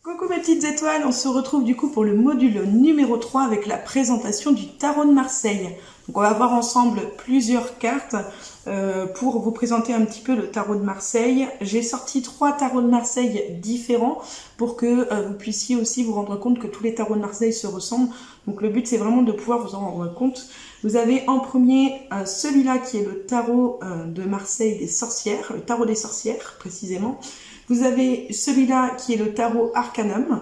Coucou mes petites étoiles, on se retrouve du coup pour le module numéro 3 avec la présentation du tarot de Marseille. Donc on va voir ensemble plusieurs cartes pour vous présenter un petit peu le tarot de Marseille. J'ai sorti 3 tarots de Marseille différents pour que vous puissiez aussi vous rendre compte que tous les tarots de Marseille se ressemblent. Donc le but c'est vraiment de pouvoir vous en rendre compte. Vous avez en premier celui-là qui est le tarot de Marseille des sorcières, le tarot des sorcières précisément. Vous avez celui-là qui est le tarot Arcanum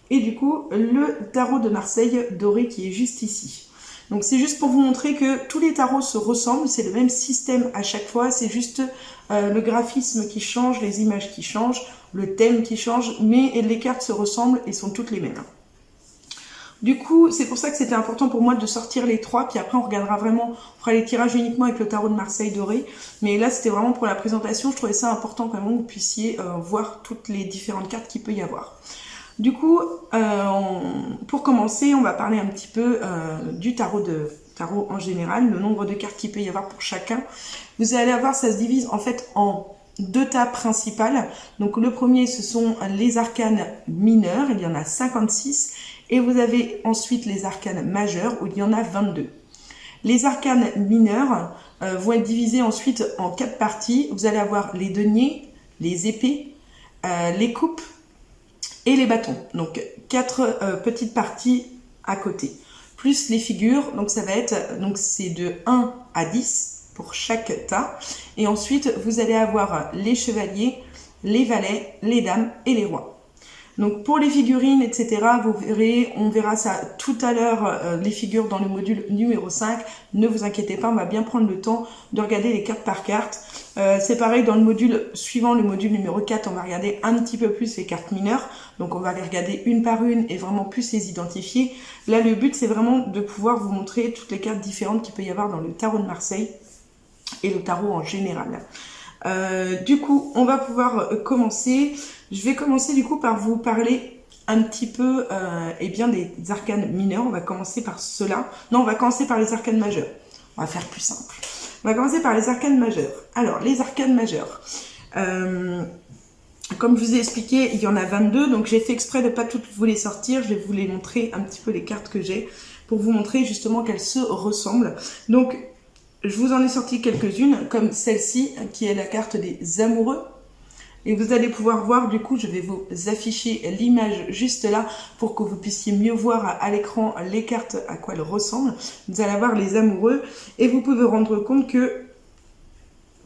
et du coup le tarot de Marseille doré qui est juste ici. Donc c'est juste pour vous montrer que tous les tarots se ressemblent, c'est le même système à chaque fois, c'est juste le graphisme qui change, les images qui changent, le thème qui change, mais les cartes se ressemblent et sont toutes les mêmes. Du coup, c'est pour ça que c'était important pour moi de sortir les 3, puis après on regardera vraiment, on fera les tirages uniquement avec le tarot de Marseille doré, mais là c'était vraiment pour la présentation, je trouvais ça important quand même que vous puissiez voir toutes les différentes cartes qu'il peut y avoir. Du coup, pour commencer, on va parler un petit peu du tarot en général, le nombre de cartes qu'il peut y avoir pour chacun. Vous allez avoir, ça se divise en fait en 2 tas principales. Donc le premier, ce sont les arcanes mineurs, il y en a 56. Et vous avez ensuite les arcanes majeurs où il y en a 22. Les arcanes mineurs vont être divisés ensuite en 4 parties. Vous allez avoir les deniers, les épées, les coupes et les bâtons. Donc 4 petites parties à côté. Plus les figures, donc ça va être, donc c'est de 1 à 10 pour chaque tas. Et ensuite vous allez avoir les chevaliers, les valets, les dames et les rois. Donc pour les figurines, etc., vous verrez, on verra ça tout à l'heure, les figures dans le module numéro 5. Ne vous inquiétez pas, on va bien prendre le temps de regarder les cartes par carte. C'est pareil dans le module suivant, le module numéro 4, on va regarder un petit peu plus les cartes mineures. Donc on va les regarder une par une et vraiment plus les identifier. Là, le but, c'est vraiment de pouvoir vous montrer toutes les cartes différentes qu'il peut y avoir dans le tarot de Marseille et le tarot en général. Du coup, on va pouvoir commencer. Je vais commencer du coup par vous parler un petit peu eh bien des arcanes mineurs. On va commencer par cela. Non, on va commencer par les arcanes majeurs. On va faire plus simple. On va commencer par les arcanes majeurs. Alors, les arcanes majeurs. Comme je vous ai expliqué, il y en a 22. Donc, j'ai fait exprès de ne pas toutes vous les sortir. Je vais vous les montrer un petit peu les cartes que j'ai pour vous montrer justement qu'elles se ressemblent. Donc, je vous en ai sorti quelques-unes, comme celle-ci, qui est la carte des amoureux. Et vous allez pouvoir voir, du coup, je vais vous afficher l'image juste là pour que vous puissiez mieux voir à l'écran les cartes, à quoi elles ressemblent. Vous allez avoir les amoureux et vous pouvez vous rendre compte que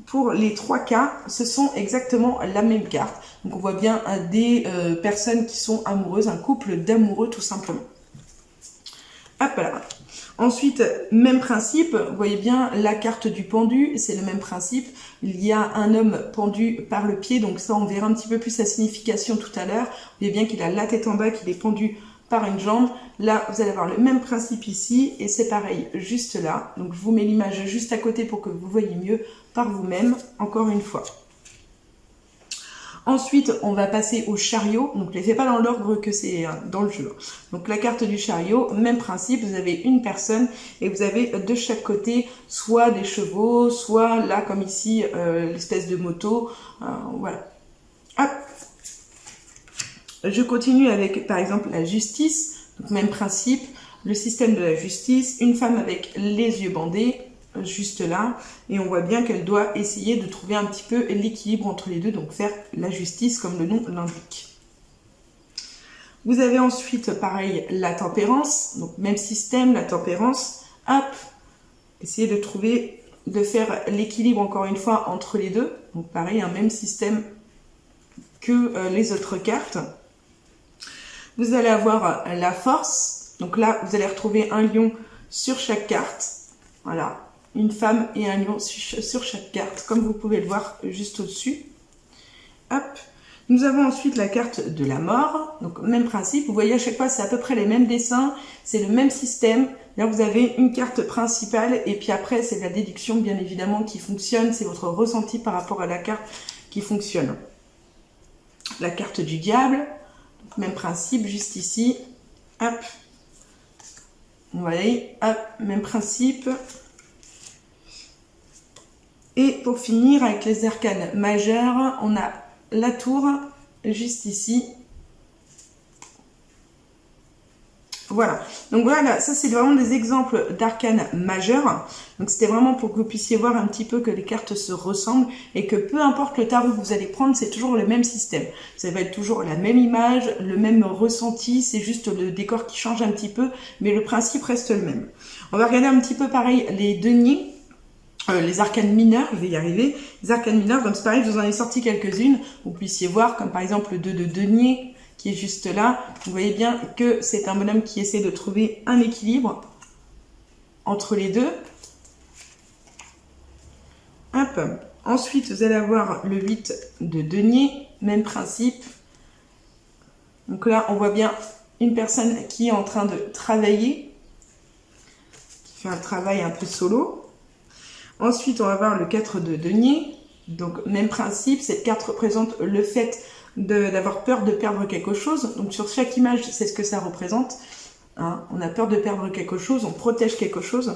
pour les 3 cas, ce sont exactement la même carte. Donc on voit bien des personnes qui sont amoureuses, un couple d'amoureux tout simplement. Hop là. Ensuite, même principe, vous voyez bien la carte du pendu, c'est le même principe. Il y a un homme pendu par le pied, donc ça on verra un petit peu plus sa signification tout à l'heure. Vous voyez bien qu'il a la tête en bas, qu'il est pendu par une jambe. Là, vous allez avoir le même principe ici, et c'est pareil juste là. Donc je vous mets l'image juste à côté pour que vous voyez mieux par vous-même, encore une fois. Ensuite, on va passer au chariot. Donc, je ne les fais pas dans l'ordre que c'est dans le jeu. Donc, la carte du chariot, même principe. Vous avez une personne et vous avez de chaque côté soit des chevaux, soit là, comme ici, l'espèce de moto. Voilà. Hop. Je continue avec, par exemple, la justice. Donc, même principe. Le système de la justice. Une femme avec les yeux bandés. Juste là, et on voit bien qu'elle doit essayer de trouver un petit peu l'équilibre entre les deux, donc faire la justice comme le nom l'indique. Vous avez ensuite, pareil, la tempérance, donc même système, la tempérance, hop, essayez de trouver, de faire l'équilibre encore une fois entre les deux, donc pareil, un même système que les autres cartes. Vous allez avoir la force, donc là, vous allez retrouver un lion sur chaque carte, voilà. Une femme et un lion sur chaque carte, comme vous pouvez le voir juste au-dessus. Hop. Nous avons ensuite la carte de la mort. Donc, même principe. Vous voyez, à chaque fois, c'est à peu près les mêmes dessins. C'est le même système. Là, vous avez une carte principale. Et puis après, c'est la déduction, bien évidemment, qui fonctionne. C'est votre ressenti par rapport à la carte qui fonctionne. La carte du diable. Donc, même principe, juste ici. Hop. Vous voyez, hop, même principe. Et pour finir, avec les arcanes majeures, on a la tour, juste ici. Voilà, donc voilà, ça c'est vraiment des exemples d'arcanes majeurs. Donc c'était vraiment pour que vous puissiez voir un petit peu que les cartes se ressemblent et que peu importe le tarot que vous allez prendre, c'est toujours le même système. Ça va être toujours la même image, le même ressenti, c'est juste le décor qui change un petit peu, mais le principe reste le même. On va regarder un petit peu pareil les deniers. Les arcanes mineures, je vais y arriver, les arcanes mineures, donc c'est pareil, je vous en ai sorti quelques-unes, vous puissiez voir, comme par exemple le 2 de denier, qui est juste là, vous voyez bien que c'est un bonhomme qui essaie de trouver un équilibre entre les deux. Hop. Ensuite, vous allez avoir le 8 de denier, même principe. Donc là, on voit bien une personne qui est en train de travailler, qui fait un travail un peu solo. Ensuite, on va voir le 4 de denier. Donc, même principe, cette carte représente le fait d'avoir peur de perdre quelque chose. Donc, sur chaque image, c'est ce que ça représente. Hein, on a peur de perdre quelque chose, on protège quelque chose.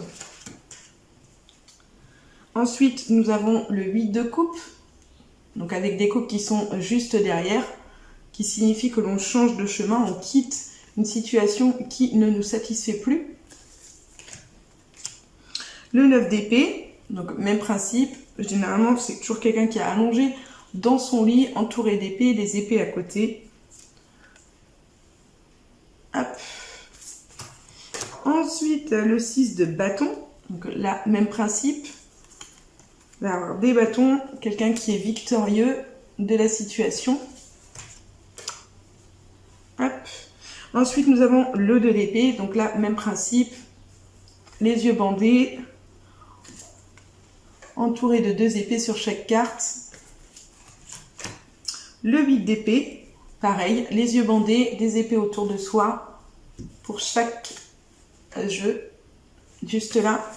Ensuite, nous avons le 8 de coupe. Donc, avec des coupes qui sont juste derrière, qui signifie que l'on change de chemin, on quitte une situation qui ne nous satisfait plus. Le 9 d'épée. Donc, même principe, généralement, c'est toujours quelqu'un qui est allongé dans son lit, entouré d'épées, des épées à côté. Hop. Ensuite, le 6 de bâton. Donc là, même principe. On va avoir des bâtons, quelqu'un qui est victorieux de la situation. Hop. Ensuite, nous avons le 2 d'épée. Donc là, même principe. Les yeux bandés. Entouré de 2 épées sur chaque carte. Le 8 d'épée, pareil, les yeux bandés, des épées autour de soi pour chaque jeu, juste là.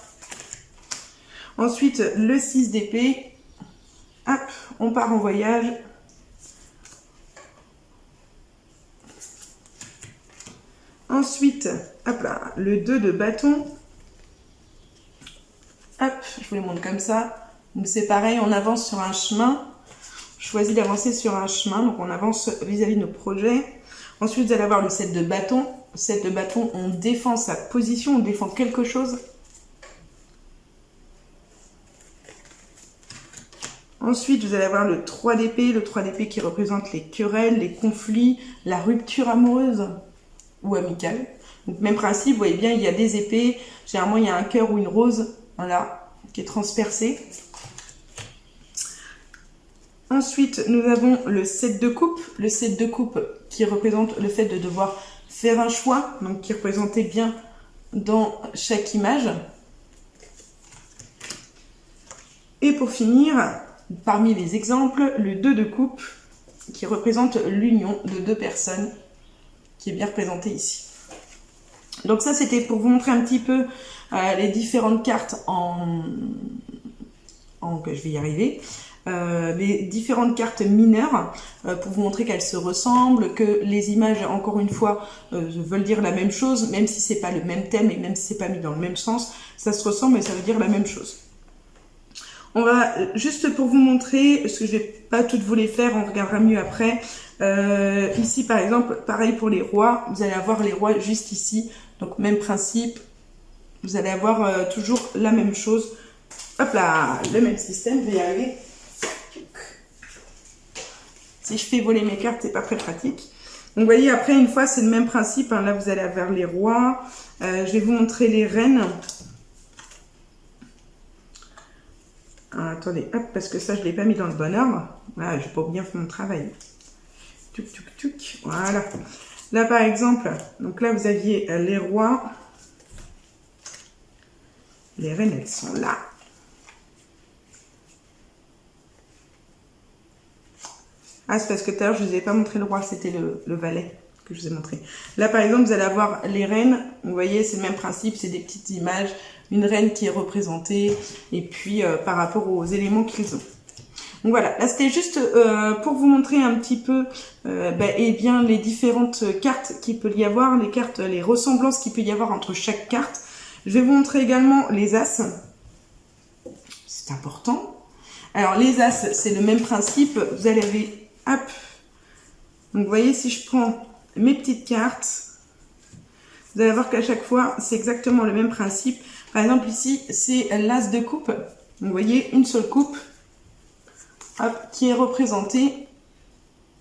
Ensuite, le 6 d'épée, hop, on part en voyage. Ensuite, hop là, le 2 de bâton. Hop, je vous les montre comme ça. Donc c'est pareil, on avance sur un chemin. Je choisis d'avancer sur un chemin, donc on avance vis-à-vis de nos projets. Ensuite, vous allez avoir le 7 de bâton. Le 7 de bâton, on défend sa position, on défend quelque chose. Ensuite, vous allez avoir le 3 d'épée. Le 3 d'épée qui représente les querelles, les conflits, la rupture amoureuse ou amicale. Donc même principe, vous voyez bien, il y a des épées. Généralement, il y a un cœur ou une rose. Voilà, qui est transpercé. Ensuite, nous avons le 7 de coupe. Le 7 de coupe qui représente le fait de devoir faire un choix, donc qui est représenté bien dans chaque image. Et pour finir, parmi les exemples, le 2 de coupe qui représente l'union de 2 personnes, qui est bien représenté ici. Donc ça, c'était pour vous montrer un petit peu les différentes cartes que je vais y arriver. Les différentes cartes mineures pour vous montrer qu'elles se ressemblent, que les images, encore une fois, veulent dire la même chose, même si c'est pas le même thème et même si c'est pas mis dans le même sens, ça se ressemble et ça veut dire la même chose. On va, juste pour vous montrer, parce que je vais pas toutes vous les faire, on regardera mieux après. Ici, par exemple, pareil pour les rois, vous allez avoir les rois juste ici, donc même principe, vous allez avoir toujours la même chose. Hop là, le même système, je vais y arriver. Si je fais voler mes cartes, c'est pas très pratique. Donc vous voyez, après, une fois, c'est le même principe. Hein. Là, vous allez avoir les rois. Je vais vous montrer les reines. Ah, attendez, hop, parce que ça, je ne l'ai pas mis dans le bon ordre. Voilà, je n'ai pas bien fait mon travail. Tuc, tuc, tuc. Voilà. Là, par exemple, donc là, vous aviez les rois. Les reines, elles sont là. Ah, c'est parce que tout à l'heure, je ne vous ai pas montré le roi, c'était le valet que je vous ai montré. Là, par exemple, vous allez avoir les reines. Vous voyez, c'est le même principe, c'est des petites images. Une reine qui est représentée, et puis par rapport aux éléments qu'ils ont. Donc voilà, là, c'était juste pour vous montrer un petit peu eh bien, les différentes cartes qu'il peut y avoir, les cartes, les ressemblances qu'il peut y avoir entre chaque carte. Je vais vous montrer également les as. C'est important. Alors, les as, c'est le même principe. Vous allez hop. Donc, vous voyez, si je prends mes petites cartes, Vous allez voir qu'à chaque fois, c'est exactement le même principe. Par exemple, ici, c'est l'as de coupe. Donc, vous voyez, une seule coupe, hop, qui est représentée.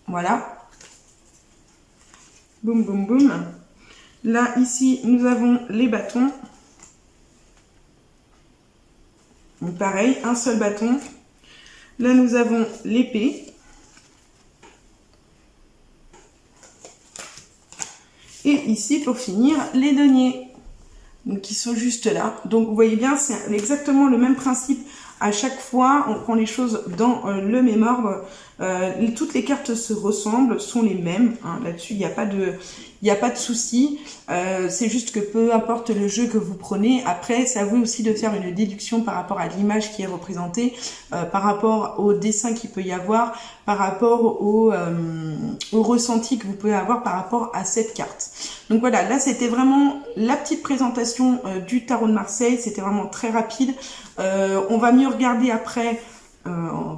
Voilà. Boum, boum, boum. Là, ici, nous avons les bâtons. Donc, pareil, un seul bâton. Là, nous avons l'épée. Et ici, pour finir, les deniers. Donc, qui sont juste là. Donc, vous voyez bien, c'est exactement le même principe. À chaque fois, on prend les choses dans le même ordre. Toutes les cartes se ressemblent, sont les mêmes. Hein. Là-dessus, il n'y a pas de souci. C'est juste que peu importe le jeu que vous prenez, après, c'est à vous aussi de faire une déduction par rapport à l'image qui est représentée, par rapport au dessin qu'il peut y avoir, par rapport au ressenti que vous pouvez avoir par rapport à cette carte. Donc voilà, là c'était vraiment la petite présentation du tarot de Marseille, c'était vraiment très rapide. On va mieux regarder après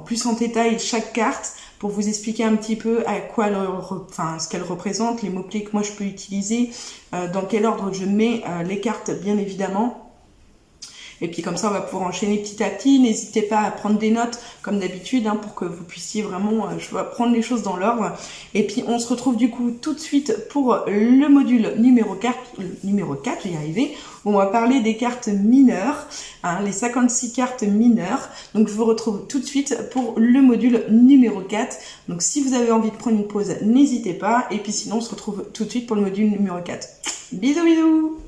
plus en détail chaque carte pour vous expliquer un petit peu à quoi ce qu'elle représente, les mots-clés que moi je peux utiliser, dans quel ordre je mets les cartes bien évidemment. Et puis comme ça, on va pouvoir enchaîner petit à petit. N'hésitez pas à prendre des notes, comme d'habitude, hein, pour que vous puissiez vraiment prendre les choses dans l'ordre. Et puis, on se retrouve du coup tout de suite pour le module numéro 4, j'y ai arrivé, où on va parler des cartes mineures, hein, les 56 cartes mineures. Donc, je vous retrouve tout de suite pour le module numéro 4. Donc, si vous avez envie de prendre une pause, n'hésitez pas. Et puis sinon, on se retrouve tout de suite pour le module numéro 4. Bisous, bisous!